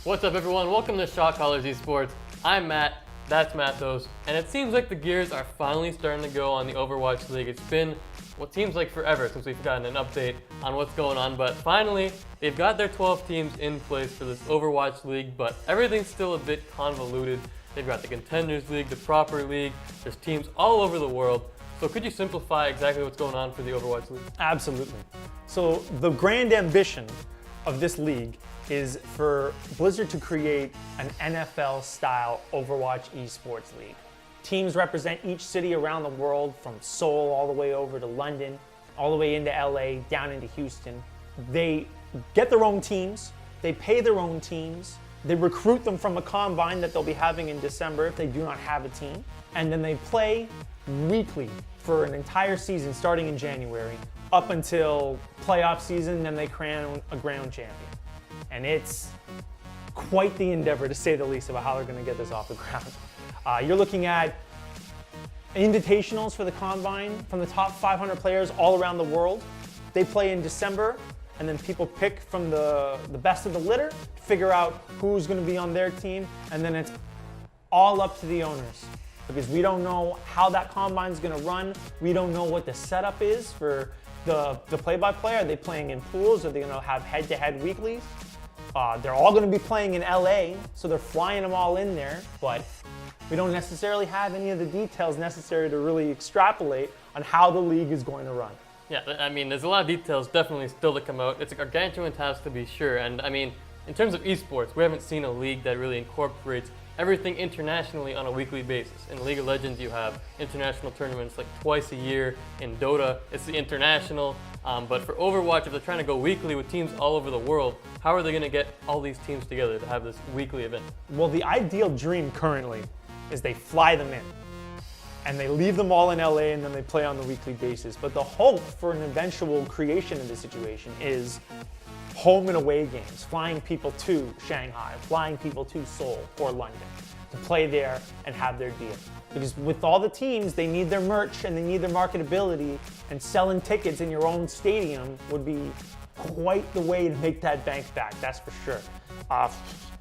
What's up, everyone? Welcome to Shot Callers eSports. I'm Matt, that's Mathos, and it seems like the gears are finally starting to go on the Overwatch League. It's been what seems like forever since we've gotten an update on what's going on, but finally, they've got their 12 teams in place for this Overwatch League, but everything's still a bit convoluted. They've got the Contenders League, the Proper League, there's teams all over the world. So could you simplify exactly what's going on for the Overwatch League? Absolutely. So the grand ambition of this league is for Blizzard to create an NFL-style Overwatch eSports league. Teams represent each city around the world, from Seoul all the way over to London, all the way into LA, down into Houston. They get their own teams, they pay their own teams, they recruit them from a combine that they'll be having in December if they do not have a team, and then they play weekly for an entire season starting in January up until playoff season, then they crown a ground champion. And it's quite the endeavor, to say the least, about how they're going to get this off the ground. You're looking at invitationals for the combine from the top 500 players all around the world. They play in December, and then people pick from the best of the litter to figure out who's going to be on their team, and then it's all up to the owners. Because we don't know how that combine is going to run. We don't know what the setup is for the play-by-play. Are they playing in pools? Are they going to have head-to-head weeklies? They're all going to be playing in LA, so they're flying them all in there, but we don't necessarily have any of the details necessary to really extrapolate on how the league is going to run. Yeah, I mean, there's a lot of details definitely still to come out. It's a gargantuan task to be sure, and I mean, in terms of esports, we haven't seen a league that really incorporates everything internationally on a weekly basis. In League of Legends, you have international tournaments like twice a year. In Dota, it's the international. But for Overwatch, if they're trying to go weekly with teams all over the world, how are they going to get all these teams together to have this weekly event? Well, the ideal dream currently is they fly them in and they leave them all in LA and then they play on the weekly basis. But the hope for an eventual creation of this situation is home and away games, flying people to Shanghai, flying people to Seoul or London to play there and have their deal. Because with all the teams, they need their merch and they need their marketability, and selling tickets in your own stadium would be quite the way to make that bank back, that's for sure.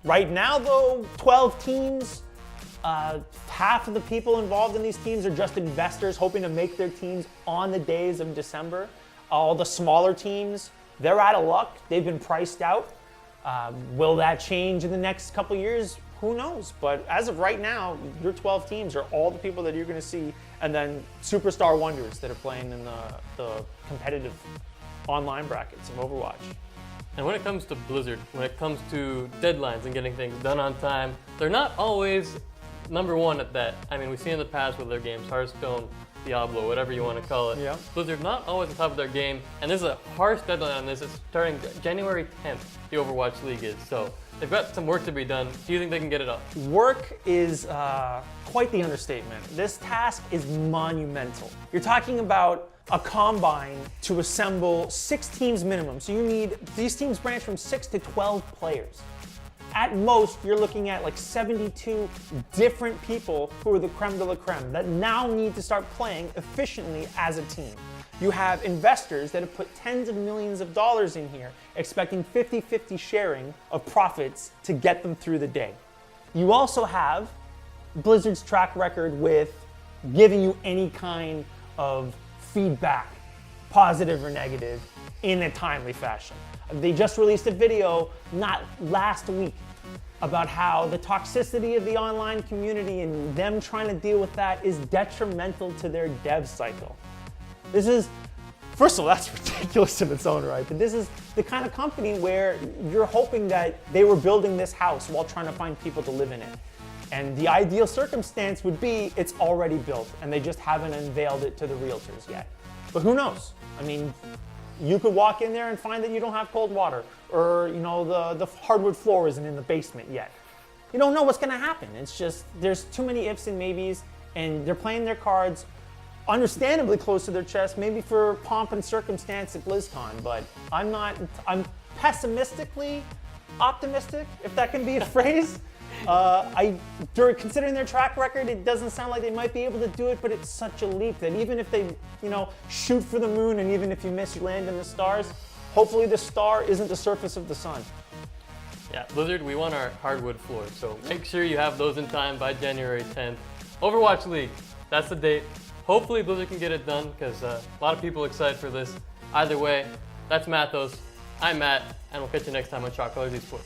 Right now though, 12 teams, half of the people involved in these teams are just investors hoping to make their teams on the days of December. All the smaller teams, they're out of luck. They've been priced out. Will that change in the next couple of years? Who knows? But as of right now, your 12 teams are all the people that you're going to see, and then superstar wonders that are playing in the competitive online brackets of Overwatch. And when it comes to Blizzard, when it comes to deadlines and getting things done on time, they're not always number one at that. I mean, we've seen in the past with their games, Hearthstone, Diablo, whatever you want to call it. Yeah. Blizzard not always on top of their game, and there's a harsh deadline on this. It's starting January 10th, the Overwatch League is. So they've got some work to be done. Do you think they can get it up? Work is quite the understatement. This task is monumental. You're talking about a combine to assemble 6 teams minimum. So you need, these teams branch from 6 to 12 players. At most, you're looking at like 72 different people who are the creme de la creme that now need to start playing efficiently as a team. You have investors that have put tens of millions of dollars in here, expecting 50-50 sharing of profits to get them through the day. You also have Blizzard's track record with giving you any kind of feedback, positive or negative, in a timely fashion. They just released a video not last week about how the toxicity of the online community and them trying to deal with that is detrimental to their dev cycle. This is, first of all, that's ridiculous in its own right, but this is the kind of company where you're hoping that they were building this house while trying to find people to live in it. And the ideal circumstance would be it's already built and they just haven't unveiled it to the realtors yet. But who knows? I mean, you could walk in there and find that you don't have cold water, or the hardwood floor isn't in the basement yet. You don't know what's gonna happen. It's just, there's too many ifs and maybes, and they're playing their cards understandably close to their chest, maybe for pomp and circumstance at BlizzCon, but I'm pessimistically optimistic, if that can be a phrase. Considering their track record, it doesn't sound like they might be able to do it, but it's such a leap that even if they, shoot for the moon, and even if you miss, you land in the stars, hopefully the star isn't the surface of the sun. Yeah, Blizzard, we want our hardwood floors, so make sure you have those in time by January 10th. Overwatch League, that's the date. Hopefully Blizzard can get it done, because a lot of people are excited for this. Either way, that's Mathos, I'm Matt, and we'll catch you next time on Shot Callers eSports.